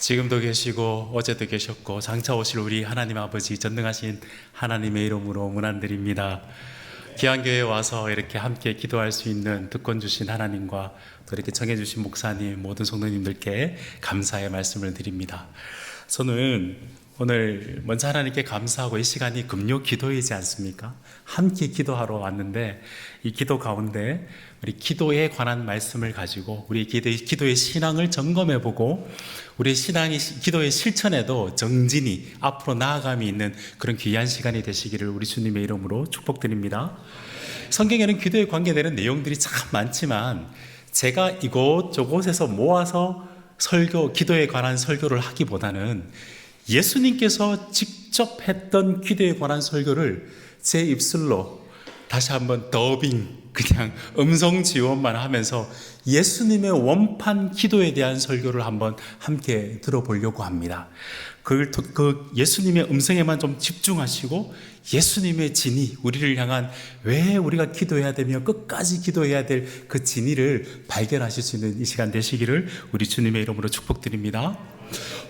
지금도 계시고 어제도 계셨고 장차 오실 우리 하나님 아버지 전능하신 하나님의 이름으로 문안드립니다. 귀한교회에 와서 이렇게 함께 기도할 수 있는 특권 주신 하나님과 또 이렇게 정해주신 목사님 모든 성도님들께 감사의 말씀을 드립니다. 저는 오늘 먼저 하나님께 감사하고 이 시간이 금요 기도이지 않습니까? 함께 기도하러 왔는데 이 기도 가운데 우리 기도에 관한 말씀을 가지고 우리 기도의 신앙을 점검해보고 우리 기도의 실천에도 정진이 앞으로 나아감이 있는 그런 귀한 시간이 되시기를 우리 주님의 이름으로 축복드립니다. 성경에는 기도에 관계되는 내용들이 참 많지만 제가 이곳저곳에서 모아서 기도에 관한 설교를 하기보다는 예수님께서 직접 했던 기도에 관한 설교를 제 입술로 다시 한번 그냥 음성 지원만 하면서 예수님의 원판 기도에 대한 설교를 한번 함께 들어보려고 합니다. 그 예수님의 음성에만 좀 집중하시고 예수님의 진의, 우리를 향한 왜 우리가 기도해야 되며 끝까지 기도해야 될 그 진의를 발견하실 수 있는 이 시간 되시기를 우리 주님의 이름으로 축복드립니다.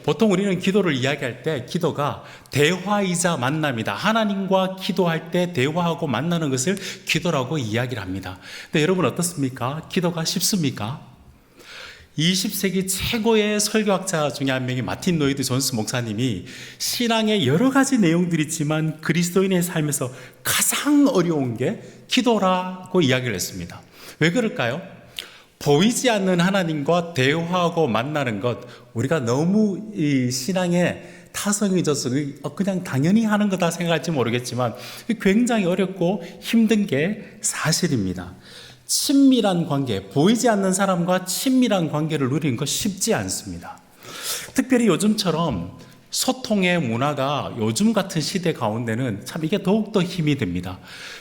보통 우리는 기도를 이야기할 때 기도가 대화이자 만남이다. 하나님과 기도할 때 대화하고 만나는 것을 기도라고 이야기를 합니다. 근데 여러분 어떻습니까? 기도가 쉽습니까? 20세기 최고의 설교학자 중에 한 명이 마틴 로이드 존스 목사님이 신앙의 여러 가지 내용들이 있지만 그리스도인의 삶에서 가장 어려운 게 기도라고 이야기를 했습니다. 왜 그럴까요? 보이지 않는 하나님과 대화하고 만나는 것, 우리가 너무 이 신앙의 타성이 져서 그냥 당연히 하는 거다 생각할지 모르겠지만 굉장히 어렵고 힘든 게 사실입니다. 친밀한 관계, 보이지 않는 사람과 친밀한 관계를 누리는 거 쉽지 않습니다. 특별히 요즘처럼 소통의 문화가 요즘 같은 시대 가운데는 참 이게 더욱더 힘이 듭니다.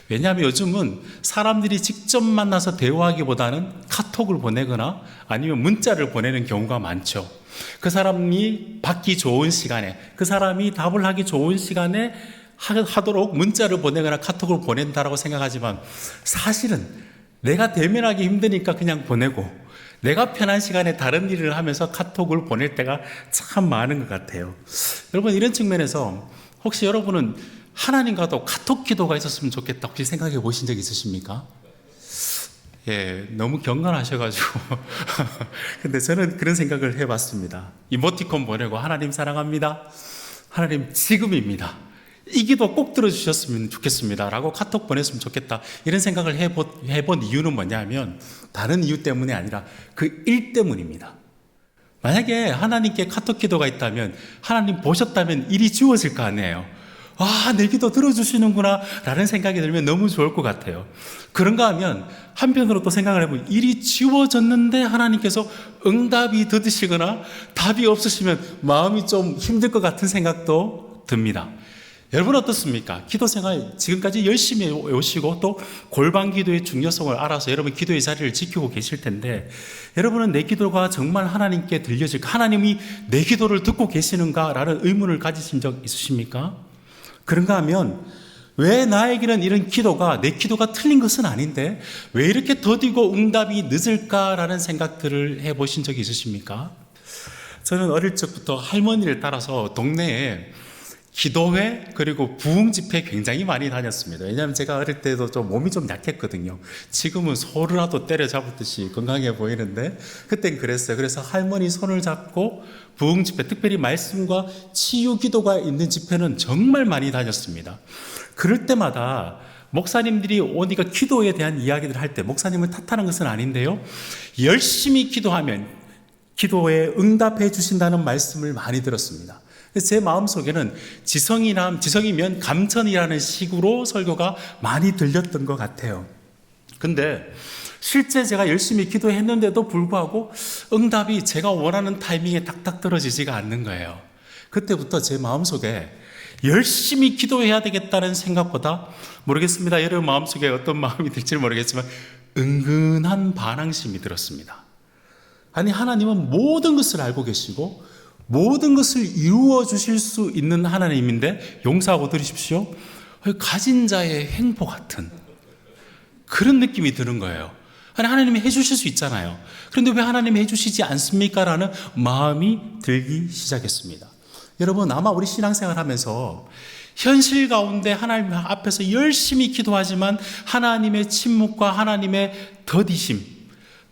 왜냐하면 요즘은 사람들이 직접 만나서 대화하기보다는 카톡을 보내거나 아니면 문자를 보내는 경우가 많죠. 그 사람이 받기 좋은 시간에, 그 사람이 답을 하기 좋은 시간에 하도록 문자를 보내거나 카톡을 보낸다라고 생각하지만 사실은 내가 대면하기 힘드니까 그냥 보내고 내가 편한 시간에 다른 일을 하면서 카톡을 보낼 때가 참 많은 것 같아요. 여러분, 이런 측면에서 혹시 여러분은 하나님과도 카톡 기도가 있었으면 좋겠다 혹시 생각해 보신 적 있으십니까? 예, 너무 경건하셔가지고 근데 저는 그런 생각을 해봤습니다. 이모티콘 보내고 하나님 사랑합니다, 하나님 지금입니다, 이 기도 꼭 들어주셨으면 좋겠습니다 라고 카톡 보냈으면 좋겠다, 이런 생각을 해본 이유는 뭐냐면 다른 이유 때문이 아니라 그 일 때문입니다. 만약에 하나님께 카톡 기도가 있다면 하나님 보셨다면 일이 주어질 거 아니에요. 내 기도 들어주시는구나 라는 생각이 들면 너무 좋을 것 같아요. 그런가 하면 한편으로 또 생각을 해보면 일이 지워졌는데 하나님께서 응답이 더디시거나 답이 없으시면 마음이 좀 힘들 것 같은 생각도 듭니다. 여러분 어떻습니까? 기도 생활 지금까지 열심히 오시고 또 골방 기도의 중요성을 알아서 여러분 기도의 자리를 지키고 계실 텐데 여러분은 내 기도가 정말 하나님께 들려질까? 하나님이 내 기도를 듣고 계시는가? 라는 의문을 가지신 적 있으십니까? 그런가 하면 왜 나에게는 이런 기도가 내 기도가 틀린 것은 아닌데 왜 이렇게 더디고 응답이 늦을까라는 생각들을 해보신 적이 있으십니까? 저는 어릴 적부터 할머니를 따라서 동네에 기도회 그리고 부흥 집회 굉장히 많이 다녔습니다. 왜냐하면 제가 어릴 때도 좀 몸이 좀 약했거든요. 지금은 소라도 때려잡았듯이 건강해 보이는데 그땐 그랬어요. 그래서 할머니 손을 잡고 부흥 집회, 특별히 말씀과 치유 기도가 있는 집회는 정말 많이 다녔습니다. 그럴 때마다 목사님들이 오니까 기도에 대한 이야기를 할 때 목사님을 탓하는 것은 아닌데요, 열심히 기도하면 기도에 응답해 주신다는 말씀을 많이 들었습니다. 제 마음속에는 지성이면 감천이라는 식으로 설교가 많이 들렸던 것 같아요. 근데 실제 제가 열심히 기도했는데도 불구하고 응답이 제가 원하는 타이밍에 딱딱 떨어지지가 않는 거예요. 그때부터 제 마음속에 열심히 기도해야 되겠다는 생각보다 모르겠습니다. 여러분 마음속에 어떤 마음이 들지는 모르겠지만 은근한 반항심이 들었습니다. 아니, 하나님은 모든 것을 알고 계시고 모든 것을 이루어 주실 수 있는 하나님인데 용서하고 들으십시오, 가진 자의 횡포 같은 그런 느낌이 드는 거예요. 아니, 하나님이 해주실 수 있잖아요. 그런데 왜 하나님이 해주시지 않습니까? 라는 마음이 들기 시작했습니다. 여러분, 아마 우리 신앙생활 하면서 현실 가운데 하나님 앞에서 열심히 기도하지만 하나님의 침묵과 하나님의 더디심,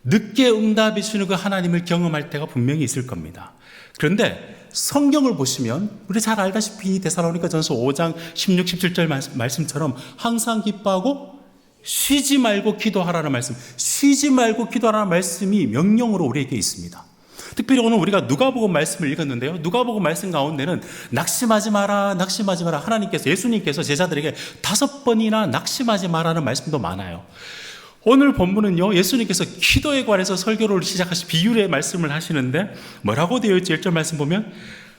늦게 응답해 주시는 그 하나님을 경험할 때가 분명히 있을 겁니다. 그런데 성경을 보시면 우리 잘 알다시피 데살로니가전서 5장 16, 17절 말씀처럼 항상 기뻐하고 쉬지 말고 기도하라는 말씀, 쉬지 말고 기도하라는 말씀이 명령으로 우리에게 있습니다. 특별히 오늘 우리가 누가복음 말씀을 읽었는데요. 누가복음 말씀 가운데는 낙심하지 마라, 낙심하지 마라. 하나님께서, 예수님께서 제자들에게 5번이나 낙심하지 마라는 말씀도 많아요. 오늘 본문은요, 예수님께서 기도에 관해서 설교를 시작하시 비유의 말씀을 하시는데 뭐라고 되어 있지? 1절 말씀 보면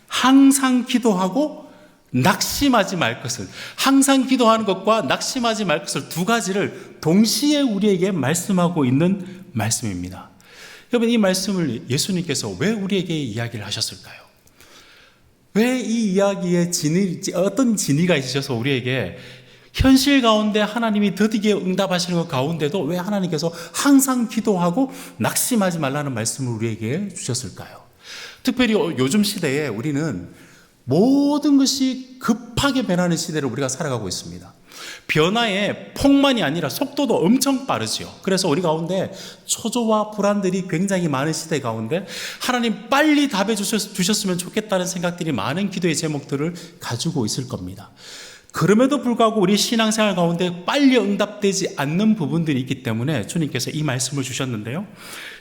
항상 기도하고 낙심하지 말 것을, 항상 기도하는 것과 낙심하지 말 것을 두 가지를 동시에 우리에게 말씀하고 있는 말씀입니다. 여러분, 이 말씀을 예수님께서 왜 우리에게 이야기를 하셨을까요? 왜 이 이야기에 어떤 진의가 있으셔서 우리에게 현실 가운데 하나님이 더디게 응답하시는 것 가운데도 왜 하나님께서 항상 기도하고 낙심하지 말라는 말씀을 우리에게 주셨을까요? 특별히 요즘 시대에 우리는 모든 것이 급하게 변하는 시대를 우리가 살아가고 있습니다. 변화의 폭만이 아니라 속도도 엄청 빠르지요. 그래서 우리 가운데 초조와 불안들이 굉장히 많은 시대 가운데 하나님 빨리 답해 주셨으면 좋겠다는 생각들이 많은 기도의 제목들을 가지고 있을 겁니다. 그럼에도 불구하고 우리 신앙생활 가운데 빨리 응답되지 않는 부분들이 있기 때문에 주님께서 이 말씀을 주셨는데요.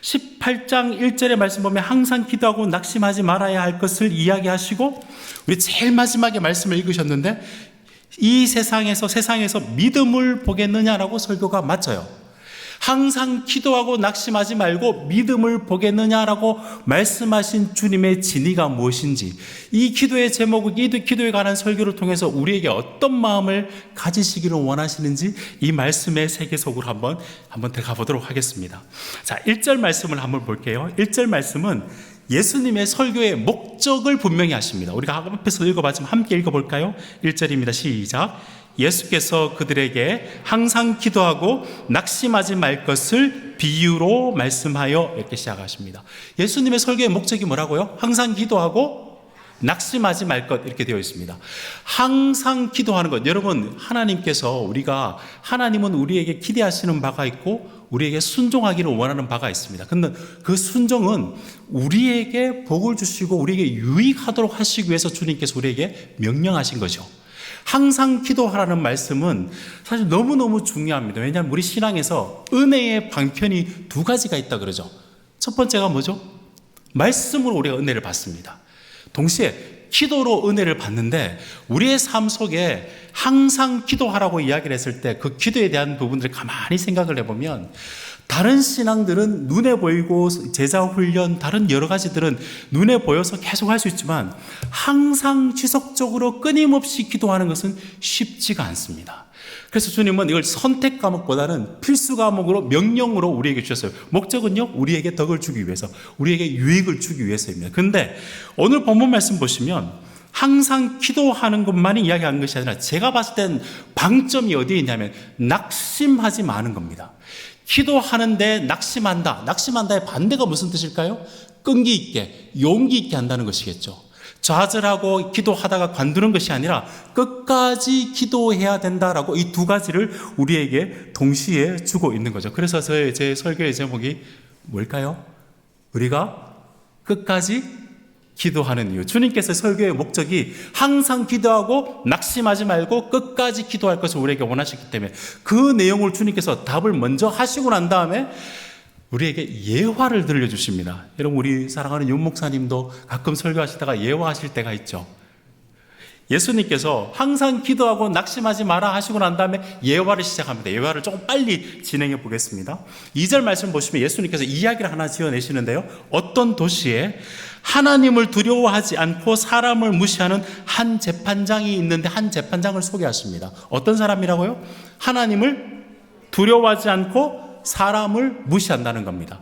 18장 1절의 말씀 보면 항상 기도하고 낙심하지 말아야 할 것을 이야기하시고 우리 제일 마지막에 말씀을 읽으셨는데 이 세상에서 믿음을 보겠느냐라고 설교가 맞춰요. 항상 기도하고 낙심하지 말고 믿음을 보겠느냐라고 말씀하신 주님의 진의가 무엇인지, 이 기도의 제목을, 이 기도에 관한 설교를 통해서 우리에게 어떤 마음을 가지시기를 원하시는지 이 말씀의 세계 속으로 한번 들어가 보도록 하겠습니다. 자, 1절 말씀을 한번 볼게요. 1절 말씀은 예수님의 설교의 목적을 분명히 하십니다. 우리가 앞에서 읽어봤지만 함께 읽어볼까요? 1절입니다. 시작. 예수께서 그들에게 항상 기도하고 낙심하지 말 것을 비유로 말씀하여 이렇게 시작하십니다. 예수님의 설교의 목적이 뭐라고요? 항상 기도하고 낙심하지 말 것, 이렇게 되어 있습니다. 항상 기도하는 것. 여러분, 하나님은 우리에게 기대하시는 바가 있고 우리에게 순종하기를 원하는 바가 있습니다. 근데 그 순종은 우리에게 복을 주시고 우리에게 유익하도록 하시기 위해서 주님께서 우리에게 명령하신 거죠. 항상 기도하라는 말씀은 사실 너무너무 중요합니다. 왜냐하면 우리 신앙에서 은혜의 방편이 두 가지가 있다 그러죠. 첫 번째가 뭐죠? 말씀으로 우리가 은혜를 받습니다. 동시에 기도로 은혜를 받는데 우리의 삶 속에 항상 기도하라고 이야기를 했을 때 그 기도에 대한 부분들을 가만히 생각을 해보면 다른 신앙들은 눈에 보이고 제자 훈련, 다른 여러 가지들은 눈에 보여서 계속 할 수 있지만 항상 지속적으로 끊임없이 기도하는 것은 쉽지가 않습니다. 그래서 주님은 이걸 선택 과목보다는 필수 과목으로 명령으로 우리에게 주셨어요. 목적은요, 우리에게 덕을 주기 위해서, 우리에게 유익을 주기 위해서입니다. 그런데 오늘 본문 말씀 보시면 항상 기도하는 것만이 이야기하는 것이 아니라 제가 봤을 땐 방점이 어디에 있냐면 낙심하지 마는 겁니다. 기도하는데 낙심한다. 낙심한다의 반대가 무슨 뜻일까요? 끈기 있게, 용기 있게 한다는 것이겠죠. 좌절하고 기도하다가 관두는 것이 아니라 끝까지 기도해야 된다라고 이 두 가지를 우리에게 동시에 주고 있는 거죠. 그래서 제 설교의 제목이 뭘까요? 우리가 끝까지 기도하는 이유. 주님께서 설교의 목적이 항상 기도하고 낙심하지 말고 끝까지 기도할 것을 우리에게 원하셨기 때문에 그 내용을 주님께서 답을 먼저 하시고 난 다음에 우리에게 예화를 들려주십니다. 여러분, 우리 사랑하는 윤 목사님도 가끔 설교하시다가 예화하실 때가 있죠. 예수님께서 항상 기도하고 낙심하지 마라 하시고 난 다음에 예화를 시작합니다. 예화를 조금 빨리 진행해 보겠습니다. 2절 말씀 보시면 예수님께서 이야기를 하나 지어내시는데요. 어떤 도시에 하나님을 두려워하지 않고 사람을 무시하는 한 재판장이 있는데 한 재판장을 소개하십니다. 어떤 사람이라고요? 하나님을 두려워하지 않고 사람을 무시한다는 겁니다.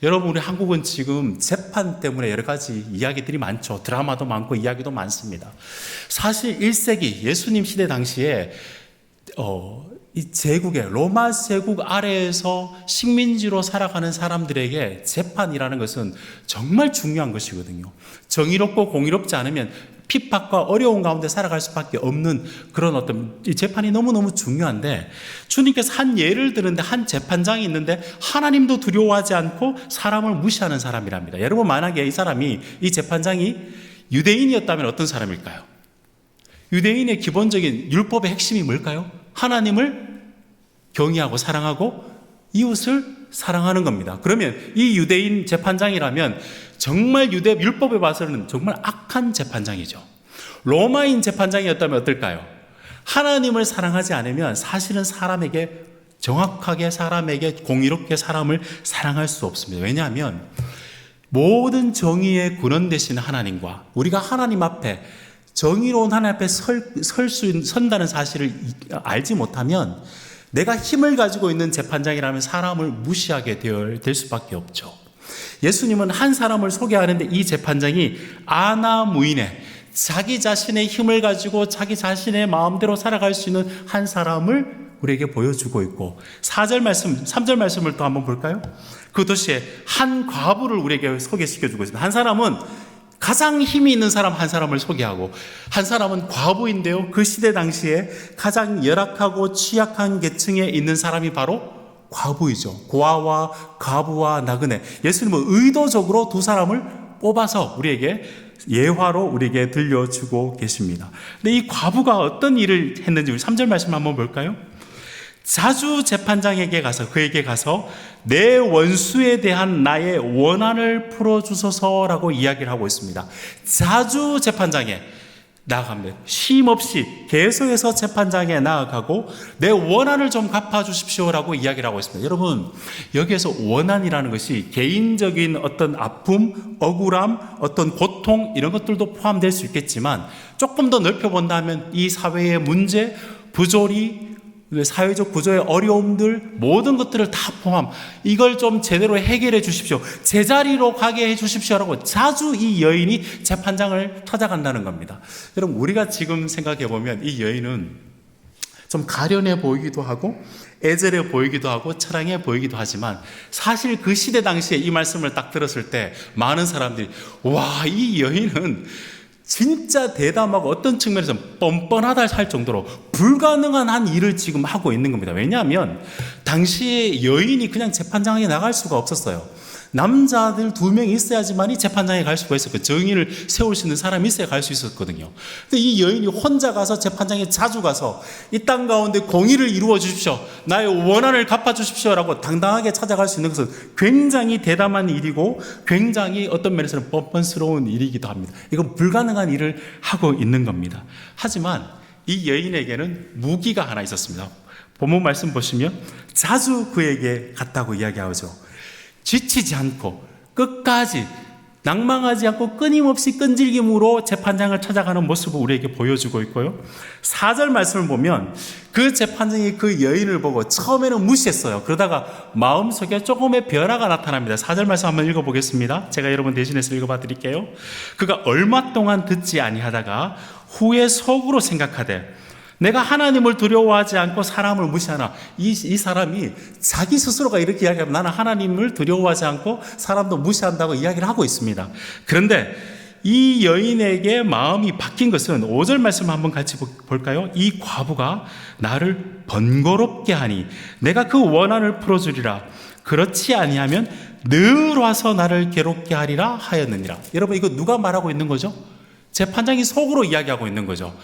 여러분, 우리 한국은 지금 재판 때문에 여러 가지 이야기들이 많죠. 드라마도 많고 이야기도 많습니다. 사실 1세기 예수님 시대 당시에 이 제국의 로마 제국 아래에서 식민지로 살아가는 사람들에게 재판이라는 것은 정말 중요한 것이거든요. 정의롭고 공의롭지 않으면 핍박과 어려운 가운데 살아갈 수밖에 없는 그런 어떤 이 재판이 너무너무 중요한데, 주님께서 한 예를 드는데 한 재판장이 있는데 하나님도 두려워하지 않고 사람을 무시하는 사람이랍니다. 여러분, 만약에 이 사람이, 이 재판장이 유대인이었다면 어떤 사람일까요? 유대인의 기본적인 율법의 핵심이 뭘까요? 하나님을 경외하고 사랑하고 이웃을 사랑하는 겁니다. 그러면 이 유대인 재판장이라면 정말 유대 율법에 봐서는 정말 악한 재판장이죠. 로마인 재판장이었다면 어떨까요? 하나님을 사랑하지 않으면 사실은 사람에게 정확하게, 사람에게 공의롭게 사람을 사랑할 수 없습니다. 왜냐하면 모든 정의의 근원 되신 하나님과 우리가 하나님 앞에 정의로운 하나님 앞에 선다는 사실을 알지 못하면 내가 힘을 가지고 있는 재판장이라면 사람을 무시하게 될 수밖에 없죠. 예수님은 한 사람을 소개하는데 이 재판장이 아나무인의 자기 자신의 힘을 가지고 자기 자신의 마음대로 살아갈 수 있는 한 사람을 우리에게 보여주고 있고, 4절 말씀, 3절 말씀을 또 한번 볼까요? 그 도시에 한 과부를 우리에게 소개시켜주고 있습니다. 한 사람은 가장 힘이 있는 사람 한 사람을 소개하고, 한 사람은 과부인데요, 그 시대 당시에 가장 열악하고 취약한 계층에 있는 사람이 바로 과부이죠. 고아와 과부와 나그네. 예수님은 의도적으로 두 사람을 뽑아서 우리에게 예화로 우리에게 들려주고 계십니다. 근데 이 과부가 어떤 일을 했는지 우리 3절 말씀 한번 볼까요? 자주 재판장에게 가서, 그에게 가서 내 원수에 대한 나의 원한을 풀어주소서라고 이야기를 하고 있습니다. 자주 재판장에 나아갑니다. 쉼없이 계속해서 재판장에 나아가고 내 원한을 좀 갚아주십시오라고 이야기를 하고 있습니다. 여러분, 여기에서 원한이라는 것이 개인적인 어떤 아픔, 억울함, 어떤 고통 이런 것들도 포함될 수 있겠지만, 조금 더 넓혀본다면 이 사회의 문제, 부조리, 사회적 구조의 어려움들, 모든 것들을 다 포함, 이걸 좀 제대로 해결해 주십시오, 제자리로 가게 해 주십시오라고 자주 이 여인이 재판장을 찾아간다는 겁니다. 여러분, 우리가 지금 생각해 보면 이 여인은 좀 가련해 보이기도 하고 애절해 보이기도 하고 처량해 보이기도 하지만, 사실 그 시대 당시에 이 말씀을 딱 들었을 때 많은 사람들이 와, 이 여인은 진짜 대담하고 어떤 측면에서 뻔뻔하다 할 정도로 불가능한 한 일을 지금 하고 있는 겁니다. 왜냐하면 당시에 여인이 그냥 재판장에 나갈 수가 없었어요. 남자들 2명이 있어야지만이 재판장에 갈 수가 있었고, 정의를 세울 수 있는 사람이 있어야 갈 수 있었거든요. 근데 이 여인이 혼자 가서 재판장에 자주 가서 이 땅 가운데 공의를 이루어 주십시오, 나의 원한을 갚아 주십시오라고 당당하게 찾아갈 수 있는 것은 굉장히 대담한 일이고 굉장히 어떤 면에서는 뻔뻔스러운 일이기도 합니다. 이건 불가능한 일을 하고 있는 겁니다. 하지만 이 여인에게는 무기가 하나 있었습니다. 본문 말씀 보시면 자주 그에게 갔다고 이야기하죠. 지치지 않고 끝까지 낭망하지 않고 끊임없이 끈질김으로 재판장을 찾아가는 모습을 우리에게 보여주고 있고요. 4절 말씀을 보면 그 재판장이 그 여인을 보고 처음에는 무시했어요. 그러다가 마음속에 조금의 변화가 나타납니다. 4절 말씀 한번 읽어보겠습니다. 제가 여러분 대신해서 읽어봐 드릴게요. 그가 얼마 동안 듣지 아니하다가 후에 속으로 생각하되 내가 하나님을 두려워하지 않고 사람을 무시하나. 이 사람이 자기 스스로가 이렇게 이야기하면 나는 하나님을 두려워하지 않고 사람도 무시한다고 이야기를 하고 있습니다. 그런데 이 여인에게 마음이 바뀐 것은 5절 말씀 한번 같이 볼까요? 이 과부가 나를 번거롭게 하니 내가 그 원한을 풀어주리라. 그렇지 아니하면 늘 와서 나를 괴롭게 하리라 하였느니라. 여러분, 이거 누가 말하고 있는 거죠? 재판장이 속으로 이야기하고 있는 거죠.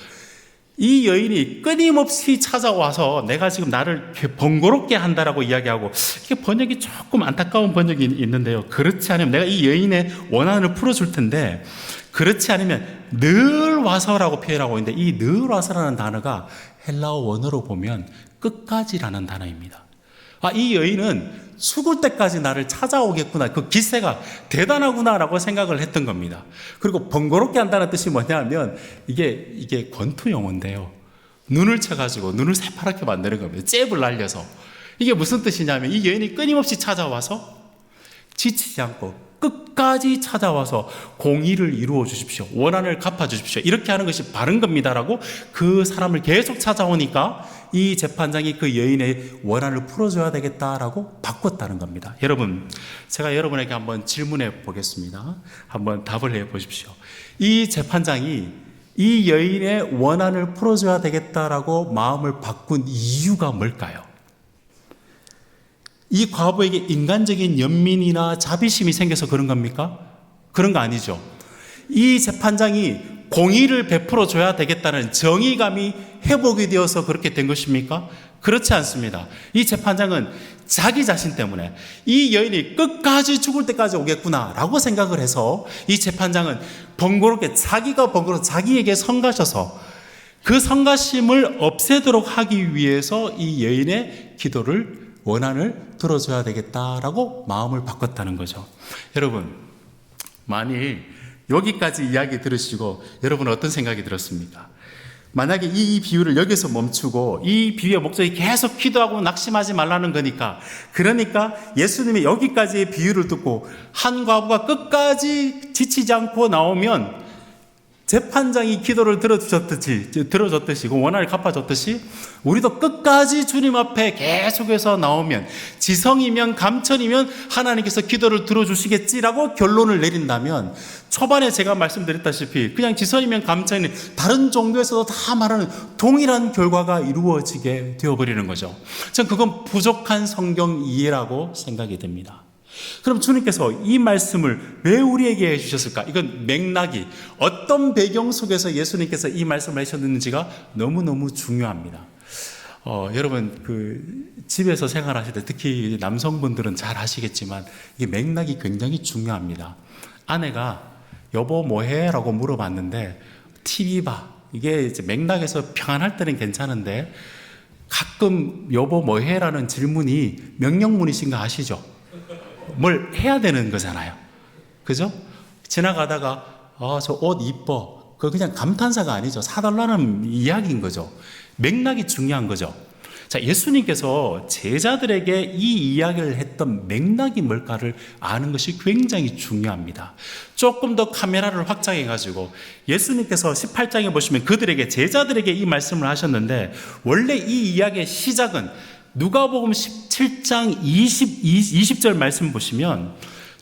이 여인이 끊임없이 찾아와서 내가 지금 나를 번거롭게 한다라고 이야기하고, 이게 번역이 조금 안타까운 번역이 있는데요. 그렇지 않으면 내가 이 여인의 원한을 풀어줄 텐데, 그렇지 않으면 늘 와서라고 표현하고 있는데, 이 늘 와서라는 단어가 헬라어 원어로 보면 끝까지라는 단어입니다. 이 여인은 죽을 때까지 나를 찾아오겠구나, 그 기세가 대단하구나라고 생각을 했던 겁니다. 그리고 번거롭게 한다는 뜻이 뭐냐면 이게 권투 용어인데요, 눈을 쳐가지고 눈을 새파랗게 만드는 겁니다. 잽을 날려서. 이게 무슨 뜻이냐면 이 여인이 끊임없이 찾아와서 지치지 않고 끝까지 찾아와서 공의를 이루어 주십시오, 원한을 갚아 주십시오, 이렇게 하는 것이 바른 겁니다라고 그 사람을 계속 찾아오니까 이 재판장이 그 여인의 원한을 풀어줘야 되겠다라고 바꿨다는 겁니다. 여러분, 제가 여러분에게 한번 질문해 보겠습니다. 한번 답을 해 보십시오. 이 재판장이 이 여인의 원한을 풀어줘야 되겠다라고 마음을 바꾼 이유가 뭘까요? 이 과부에게 인간적인 연민이나 자비심이 생겨서 그런 겁니까? 그런 거 아니죠. 이 재판장이 공의를 베풀어 줘야 되겠다는 정의감이 회복이 되어서 그렇게 된 것입니까? 그렇지 않습니다. 이 재판장은 자기 자신 때문에 이 여인이 끝까지 죽을 때까지 오겠구나 라고 생각을 해서 이 재판장은 자기가 번거롭게 자기에게 성가셔서 그 성가심을 없애도록 하기 위해서 이 여인의 기도를 원한을 들어줘야 되겠다라고 마음을 바꿨다는 거죠. 여러분, 만일 여기까지 이야기 들으시고 여러분 어떤 생각이 들었습니까? 만약에 이 비유를 여기서 멈추고 이 비유의 목적이 계속 기도하고 낙심하지 말라는 거니까, 그러니까 예수님이 여기까지의 비유를 듣고 한 과부가 끝까지 지치지 않고 나오면 재판장이 기도를 들어줬듯이 그 원한을 갚아줬듯이 우리도 끝까지 주님 앞에 계속해서 나오면, 지성이면 감천이면 하나님께서 기도를 들어주시겠지라고 결론을 내린다면, 초반에 제가 말씀드렸다시피 그냥 지성이면 감천이 다른 종교에서도 다 말하는 동일한 결과가 이루어지게 되어버리는 거죠. 전 그건 부족한 성경 이해라고 생각이 듭니다. 그럼 주님께서 이 말씀을 왜 우리에게 해주셨을까? 이건 맥락이 어떤 배경 속에서 예수님께서 이 말씀을 하셨는지가 너무너무 중요합니다. 여러분 집에서 생활하실 때 특히 남성분들은 잘 아시겠지만 이게 맥락이 굉장히 중요합니다. 아내가 여보 뭐해? 라고 물어봤는데 TV 봐. 이게 이제 맥락에서 평안할 때는 괜찮은데 가끔 여보 뭐해? 라는 질문이 명령문이신 거 아시죠? 뭘 해야 되는 거잖아요. 그죠? 지나가다가 저 옷 이뻐. 그거 그냥 감탄사가 아니죠. 사달라는 이야기인 거죠. 맥락이 중요한 거죠. 자, 예수님께서 제자들에게 이 이야기를 했던 맥락이 뭘까를 아는 것이 굉장히 중요합니다. 조금 더 카메라를 확장해 가지고 예수님께서 18장에 보시면 그들에게, 제자들에게 이 말씀을 하셨는데, 원래 이 이야기의 시작은 누가복음 17장 20절 말씀 보시면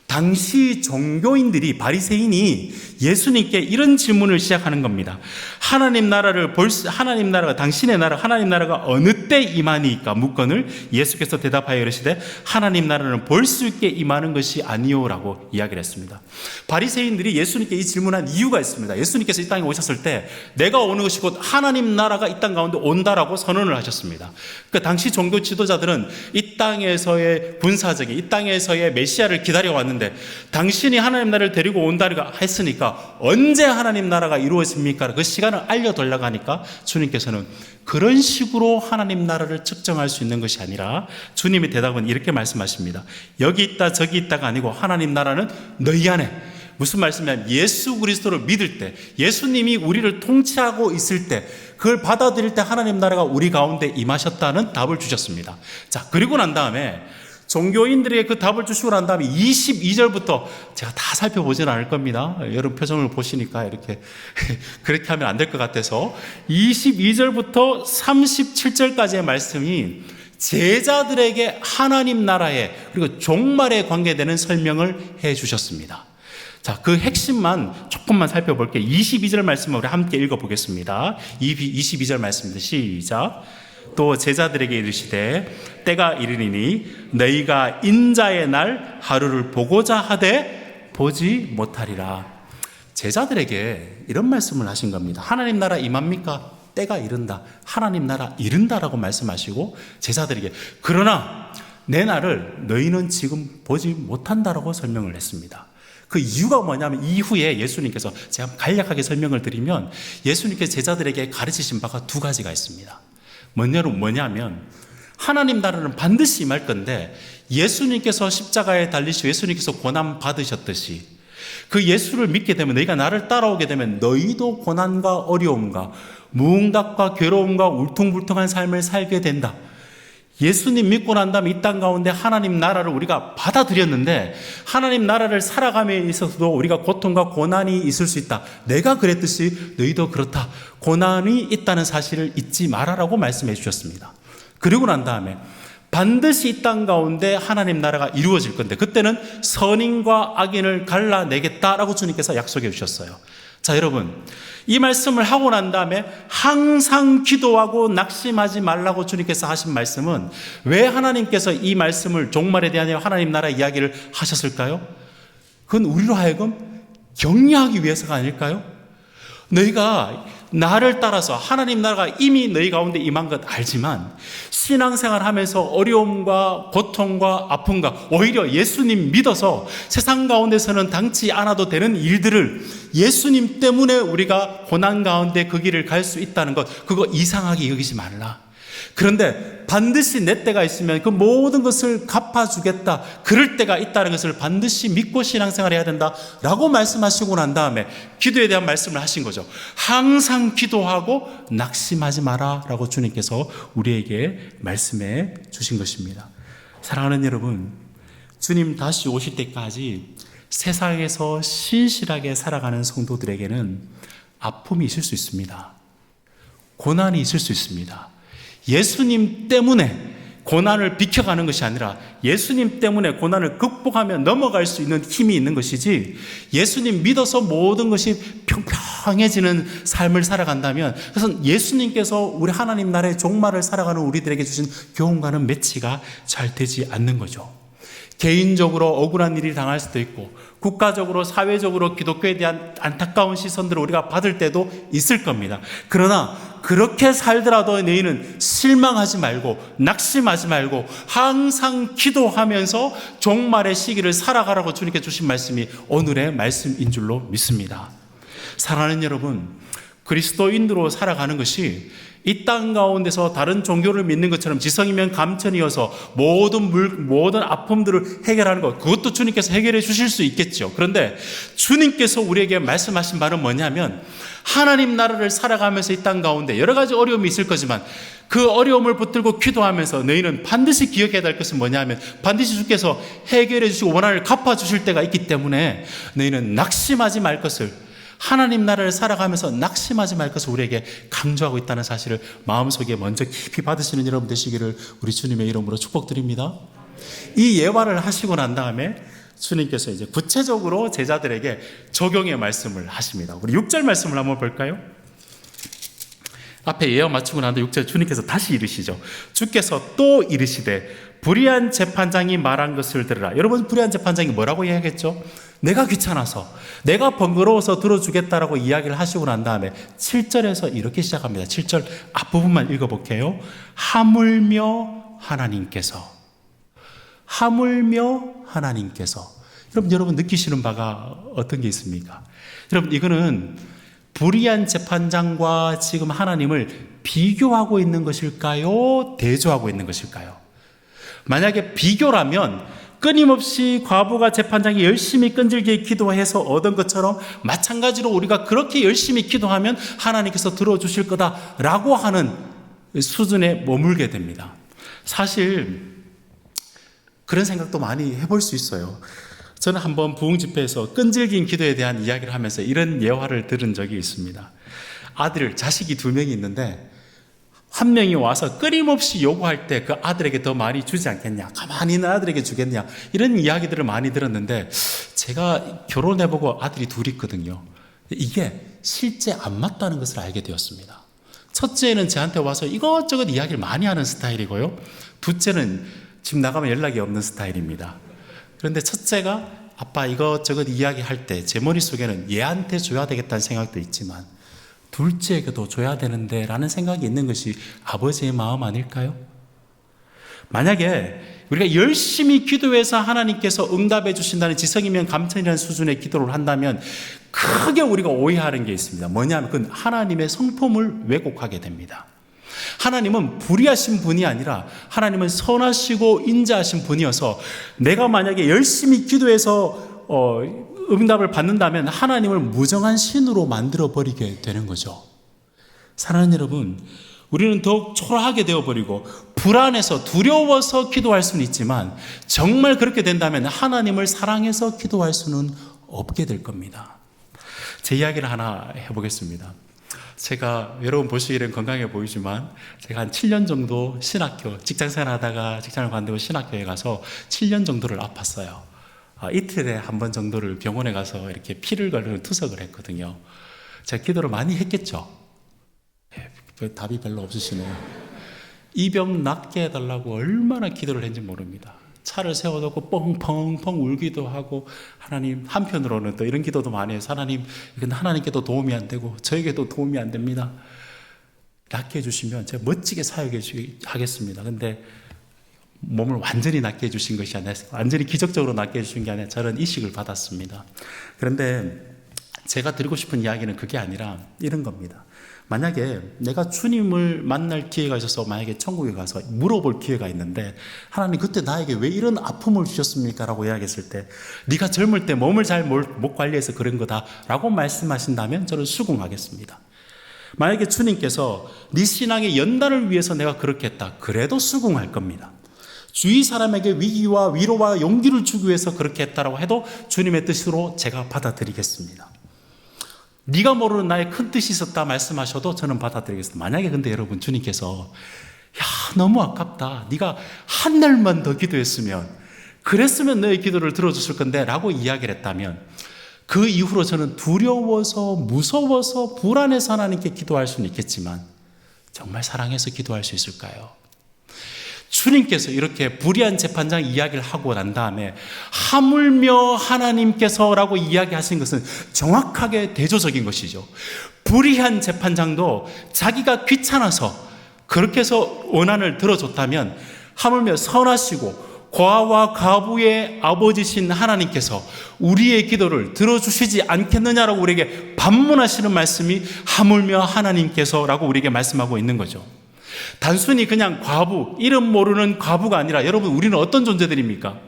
당시 종교인들이, 바리새인이 예수님께 이런 질문을 시작하는 겁니다. 하나님 나라가 당신의 나라 하나님 나라가 어느 때 임하니까 묻거늘 예수께서 대답하여 이르시되 하나님 나라는 볼 수 있게 임하는 것이 아니오라고 이야기를 했습니다. 바리새인들이 예수님께 이 질문한 이유가 있습니다. 예수님께서 이 땅에 오셨을 때 내가 오는 것이 곧 하나님 나라가 이 땅 가운데 온다라고 선언을 하셨습니다. 그 당시 종교 지도자들은 이 땅에서의 군사적인, 이 땅에서의 메시아를 기다려 왔는데 당신이 하나님 나라를 데리고 온다고 했으니까 언제 하나님 나라가 이루어집니까? 그 시간을 알려달라고 하니까 주님께서는 그런 식으로 하나님 나라를 측정할 수 있는 것이 아니라 주님의 대답은 이렇게 말씀하십니다. 여기 있다 저기 있다가 아니고 하나님 나라는 너희 안에. 무슨 말씀이냐면 예수 그리스도를 믿을 때, 예수님이 우리를 통치하고 있을 때, 그걸 받아들일 때 하나님 나라가 우리 가운데 임하셨다는 답을 주셨습니다. 자, 그리고 난 다음에 종교인들에게 그 답을 주시고 난 다음에 22절부터 제가 다 살펴보지는 않을 겁니다. 여러분 표정을 보시니까 이렇게 그렇게 하면 안 될 것 같아서 22절부터 37절까지의 말씀이 제자들에게 하나님 나라에 그리고 종말에 관계되는 설명을 해 주셨습니다. 자, 그 핵심만 조금만 살펴볼게요. 22절 말씀을 우리 함께 읽어보겠습니다. 22절 말씀입니다. 시작. 또 제자들에게 이르시되 때가 이르리니 너희가 인자의 날 하루를 보고자 하되 보지 못하리라. 제자들에게 이런 말씀을 하신 겁니다. 하나님 나라 임합니까? 때가 이른다. 하나님 나라 이른다라고 말씀하시고 제자들에게 그러나 내 날을 너희는 지금 보지 못한다라고 설명을 했습니다. 그 이유가 뭐냐면 이후에 예수님께서, 제가 간략하게 설명을 드리면 예수님께서 제자들에게 가르치신 바가 두 가지가 있습니다. 뭐냐면 하나님 나라는 반드시 임할 건데 예수님께서 십자가에 달리시고 예수님께서 고난 받으셨듯이 그 예수를 믿게 되면, 너희가 나를 따라오게 되면 너희도 고난과 어려움과 무응답과 괴로움과 울퉁불퉁한 삶을 살게 된다. 예수님 믿고 난 다음에 이 땅 가운데 하나님 나라를 우리가 받아들였는데 하나님 나라를 살아감에 있어서도 우리가 고통과 고난이 있을 수 있다. 내가 그랬듯이 너희도 그렇다. 고난이 있다는 사실을 잊지 말아라고 말씀해 주셨습니다. 그리고 난 다음에 반드시 이 땅 가운데 하나님 나라가 이루어질 건데 그때는 선인과 악인을 갈라내겠다라고 주님께서 약속해 주셨어요. 자, 여러분, 이 말씀을 하고 난 다음에 항상 기도하고 낙심하지 말라고 주님께서 하신 말씀은 왜 하나님께서 이 말씀을 종말에 대한 하나님 나라 이야기를 하셨을까요? 그건 우리로 하여금 격려하기 위해서가 아닐까요? 너희가 나를 따라서 하나님 나라가 이미 너희 가운데 임한 것 알지만 신앙생활 하면서 어려움과 고통과 아픔과 오히려 예수님 믿어서 세상 가운데서는 당치 않아도 되는 일들을 예수님 때문에 우리가 고난 가운데 그 길을 갈 수 있다는 것, 그거 이상하게 여기지 말라. 그런데 반드시 내 때가 있으면 그 모든 것을 갚아주겠다. 그럴 때가 있다는 것을 반드시 믿고 신앙생활을 해야 된다라고 말씀하시고 난 다음에 기도에 대한 말씀을 하신 거죠. 항상 기도하고 낙심하지 마라 라고 주님께서 우리에게 말씀해 주신 것입니다. 사랑하는 여러분, 주님 다시 오실 때까지 세상에서 신실하게 살아가는 성도들에게는 아픔이 있을 수 있습니다. 고난이 있을 수 있습니다. 예수님 때문에 고난을 비켜가는 것이 아니라 예수님 때문에 고난을 극복하며 넘어갈 수 있는 힘이 있는 것이지, 예수님 믿어서 모든 것이 평평해지는 삶을 살아간다면 그것은 예수님께서 우리 하나님 나라의 종말을 살아가는 우리들에게 주신 교훈과는 매치가 잘 되지 않는 거죠. 개인적으로 억울한 일이 당할 수도 있고 국가적으로 사회적으로 기독교에 대한 안타까운 시선들을 우리가 받을 때도 있을 겁니다. 그러나 그렇게 살더라도 너희는 실망하지 말고 낙심하지 말고 항상 기도하면서 종말의 시기를 살아가라고 주님께 주신 말씀이 오늘의 말씀인 줄로 믿습니다. 사랑하는 여러분, 그리스도인으로 살아가는 것이 이 땅 가운데서 다른 종교를 믿는 것처럼 지성이면 감천이어서 모든 아픔들을 해결하는 것, 그것도 주님께서 해결해 주실 수 있겠죠. 그런데 주님께서 우리에게 말씀하신 바는 뭐냐면, 하나님 나라를 살아가면서 이 땅 가운데 여러 가지 어려움이 있을 거지만 그 어려움을 붙들고 기도하면서 너희는 반드시 기억해야 될 것은 뭐냐면, 반드시 주께서 해결해 주시고 원한을 갚아 주실 때가 있기 때문에 너희는 낙심하지 말 것을, 하나님 나라를 살아가면서 낙심하지 말 것을 우리에게 강조하고 있다는 사실을 마음속에 먼저 깊이 받으시는 여러분 되시기를 우리 주님의 이름으로 축복드립니다. 이 예화를 하시고 난 다음에 주님께서 이제 구체적으로 제자들에게 적용의 말씀을 하십니다. 우리 6절 말씀을 한번 볼까요? 앞에 예화 마치고 난 다음에 6절 주님께서 다시 이르시죠. 주께서 또 이르시되 불의한 재판장이 말한 것을 들으라. 여러분, 불의한 재판장이 뭐라고 이야기했죠? 내가 귀찮아서, 내가 번거로워서 들어주겠다라고 이야기를 하시고 난 다음에 7절에서 이렇게 시작합니다. 7절 앞부분만 읽어볼게요. 하물며 하나님께서. 여러분 느끼시는 바가 어떤 게 있습니까? 여러분, 이거는 불의한 재판장과 지금 하나님을 비교하고 있는 것일까요? 대조하고 있는 것일까요? 만약에 비교라면 끊임없이 과부가 재판장이 열심히 끈질기게 기도해서 얻은 것처럼 마찬가지로 우리가 그렇게 열심히 기도하면 하나님께서 들어주실 거다라고 하는 수준에 머물게 됩니다. 사실 그런 생각도 많이 해볼 수 있어요. 저는 한번 부흥집회에서 끈질긴 기도에 대한 이야기를 하면서 이런 예화를 들은 적이 있습니다. 자식이 2명이 있는데 한 명이 와서 끊임없이 요구할 때 그 아들에게 더 많이 주지 않겠냐, 가만히 있는 아들에게 주겠냐, 이런 이야기들을 많이 들었는데, 제가 결혼해보고 아들이 2 있거든요. 이게 실제 안 맞다는 것을 알게 되었습니다. 첫째는 저한테 와서 이것저것 이야기를 많이 하는 스타일이고요, 둘째는 집 나가면 연락이 없는 스타일입니다. 그런데 첫째가 아빠 이것저것 이야기할 때 제 머릿속에는 얘한테 줘야 되겠다는 생각도 있지만 둘째에게도 줘야 되는데 라는 생각이 있는 것이 아버지의 마음 아닐까요? 만약에 우리가 열심히 기도해서 하나님께서 응답해 주신다는 지성이면 감천이라는 수준의 기도를 한다면 크게 우리가 오해하는 게 있습니다. 뭐냐면 그건 하나님의 성품을 왜곡하게 됩니다. 하나님은 불의하신 분이 아니라 하나님은 선하시고 인자하신 분이어서 내가 만약에 열심히 기도해서 응답을 받는다면 하나님을 무정한 신으로 만들어버리게 되는 거죠. 사랑하는 여러분, 우리는 더욱 초라하게 되어버리고 불안해서 두려워서 기도할 수는 있지만 정말 그렇게 된다면 하나님을 사랑해서 기도할 수는 없게 될 겁니다. 제 이야기를 하나 해보겠습니다. 제가 여러분 보시기에는 건강해 보이지만 제가 한 7년 정도 신학교 직장생활 하다가 직장을 관두고 신학교에 가서 7년 정도를 아팠어요. 이틀에 한 번 정도를 병원에 가서 이렇게 피를 걸르는 투석을 했거든요. 제가 기도를 많이 했겠죠. 답이 별로 없으시네요. 이 병 낫게 해달라고 얼마나 기도를 했는지 모릅니다. 차를 세워놓고 뻥뻥뻥 울기도 하고, 하나님, 한편으로는 또 이런 기도도 많이 해서 하나님, 이건 하나님께도 도움이 안 되고 저에게도 도움이 안 됩니다. 낫게 해주시면 제가 멋지게 사역하겠습니다. 근데 몸을 완전히 낫게 해주신 것이 아니라, 완전히 기적적으로 낫게 해주신 게 아니라 저는 이식을 받았습니다. 그런데 제가 드리고 싶은 이야기는 그게 아니라 이런 겁니다. 만약에 내가 주님을 만날 기회가 있어서 만약에 천국에 가서 물어볼 기회가 있는데, 하나님 그때 나에게 왜 이런 아픔을 주셨습니까? 라고 이야기했을 때, 네가 젊을 때 몸을 잘 못 관리해서 그런 거다 라고 말씀하신다면 저는 수긍하겠습니다. 만약에 주님께서 네 신앙의 연단을 위해서 내가 그렇게 했다, 그래도 수긍할 겁니다. 주위 사람에게 위기와 위로와 용기를 주기 위해서 그렇게 했다라고 해도 주님의 뜻으로 제가 받아들이겠습니다. 네가 모르는 나의 큰 뜻이 있었다 말씀하셔도 저는 받아들이겠습니다. 만약에 근데 여러분 주님께서 너무 아깝다, 네가 한 날만 더 기도했으면, 그랬으면 너의 기도를 들어줬을 건데 라고 이야기를 했다면, 그 이후로 저는 두려워서 무서워서 불안해서 하나님께 기도할 수는 있겠지만 정말 사랑해서 기도할 수 있을까요? 주님께서 이렇게 불의한 재판장 이야기를 하고 난 다음에 하물며 하나님께서라고 이야기하신 것은 정확하게 대조적인 것이죠. 불의한 재판장도 자기가 귀찮아서 그렇게 해서 원한을 들어줬다면, 하물며 선하시고 과와 가부의 아버지신 하나님께서 우리의 기도를 들어주시지 않겠느냐라고 우리에게 반문하시는 말씀이 하물며 하나님께서라고 우리에게 말씀하고 있는 거죠. 단순히 그냥 과부, 이름 모르는 과부가 아니라, 여러분 우리는 어떤 존재들입니까?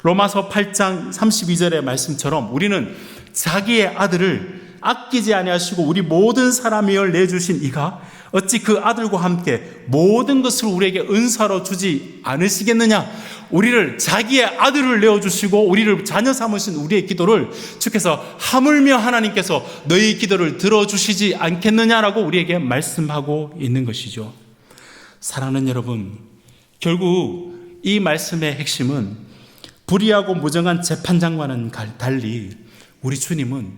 로마서 8장 32절의 말씀처럼 우리는 자기의 아들을 아끼지 아니하시고 우리 모든 사람이여 내주신 이가 어찌 그 아들과 함께 모든 것을 우리에게 은사로 주지 않으시겠느냐? 우리를, 자기의 아들을 내어주시고 우리를 자녀 삼으신 우리의 기도를 주께서 하물며 하나님께서 너희 기도를 들어주시지 않겠느냐라고 우리에게 말씀하고 있는 것이죠. 사랑하는 여러분, 결국 이 말씀의 핵심은 불의하고 무정한 재판장과는 달리 우리 주님은